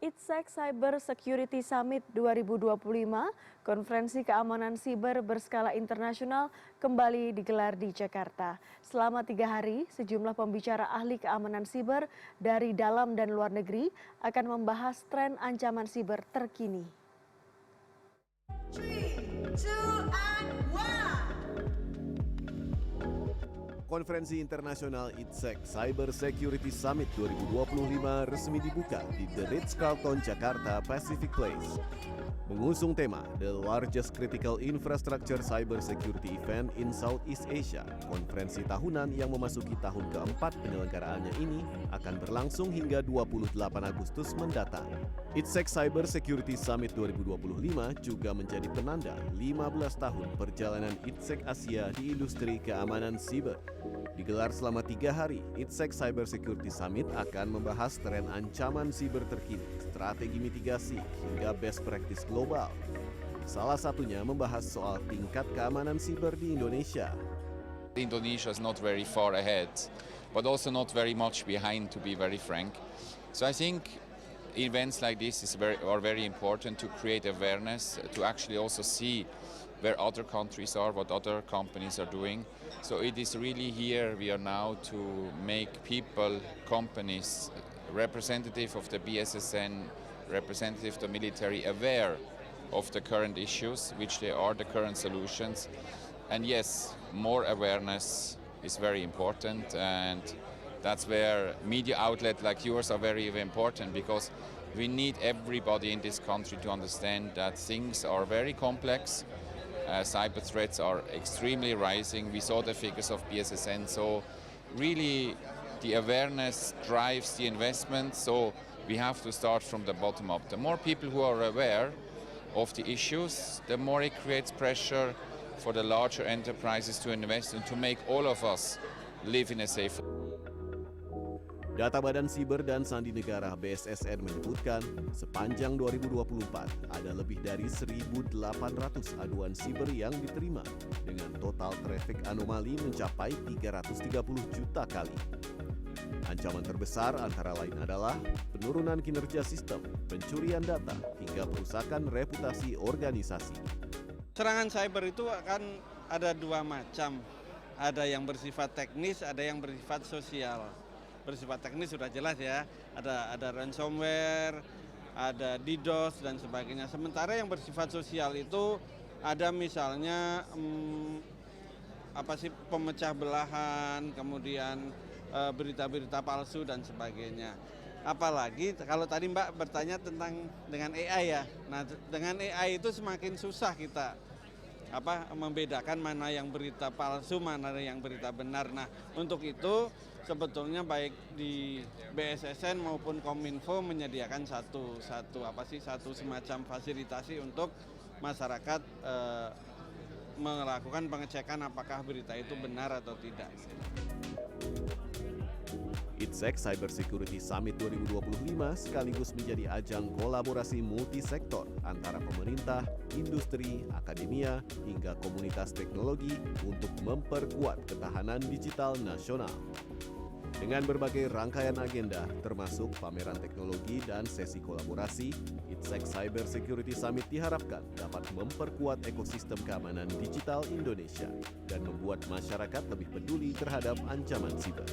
ITSEC Cyber Security Summit 2025, konferensi keamanan siber berskala internasional kembali digelar di Jakarta. Selama 3 hari, sejumlah pembicara ahli keamanan siber dari dalam dan luar negeri akan membahas tren ancaman siber terkini. 3, 2, and 1. Konferensi internasional ITSEC Cyber Security Summit 2025 resmi dibuka di The Ritz-Carlton, Jakarta Pacific Place. Mengusung tema The Largest Critical Infrastructure Cyber Security Event in Southeast Asia, konferensi tahunan yang memasuki tahun keempat penyelenggaraannya ini akan berlangsung hingga 28 Agustus mendatang. ITSEC Cyber Security Summit 2025 juga menjadi penanda 15 tahun perjalanan ITSEC Asia di industri keamanan siber. Digelar selama 3 hari, ITSEC Cyber Security Summit akan membahas tren ancaman siber terkini, strategi mitigasi, hingga best practice global. Salah satunya membahas soal tingkat keamanan siber di Indonesia. Indonesia is not very far ahead, but also not very much behind, to be very frank. So I think events like this are very important to create awareness, to actually also see where other countries are, what other companies are doing. So it is really here we are now to make people, companies, representative of the BSSN, representative of the military aware of the current issues, which they are the current solutions. And yes, more awareness is very important, and that's where media outlets like yours are very important, because we need everybody in this country to understand that things are very complex. Cyber threats are extremely rising. We saw the figures of BSSN, so really the awareness drives the investment, so we have to start from the bottom up. The more people who are aware of the issues, the more it creates pressure for the larger enterprises to invest and to make all of us live in a safe. Data Badan Siber dan Sandi Negara BSSN menyebutkan, sepanjang 2024 ada lebih dari 1.800 aduan siber yang diterima, dengan total traffic anomali mencapai 330 juta kali. Ancaman terbesar antara lain adalah penurunan kinerja sistem, pencurian data, hingga perusakan reputasi organisasi. Serangan cyber itu akan ada dua macam, ada yang bersifat teknis, ada yang bersifat sosial. Bersifat teknis sudah jelas ya, ada ransomware, ada DDoS dan sebagainya. Sementara yang bersifat sosial itu ada misalnya pemecah belahan, kemudian berita-berita palsu dan sebagainya. Apalagi kalau tadi Mbak bertanya tentang dengan AI ya. Nah, dengan AI itu semakin susah kita membedakan mana yang berita palsu, mana yang berita benar. Nah, untuk itu sebetulnya baik di BSSN maupun Kominfo menyediakan satu semacam fasilitasi untuk masyarakat melakukan pengecekan apakah berita itu benar atau tidak. ITSEC Cyber Security Summit 2025 sekaligus menjadi ajang kolaborasi multisektor antara pemerintah, industri, akademia, hingga komunitas teknologi untuk memperkuat ketahanan digital nasional. Dengan berbagai rangkaian agenda, termasuk pameran teknologi dan sesi kolaborasi, ITSEC Cyber Security Summit diharapkan dapat memperkuat ekosistem keamanan digital Indonesia dan membuat masyarakat lebih peduli terhadap ancaman siber.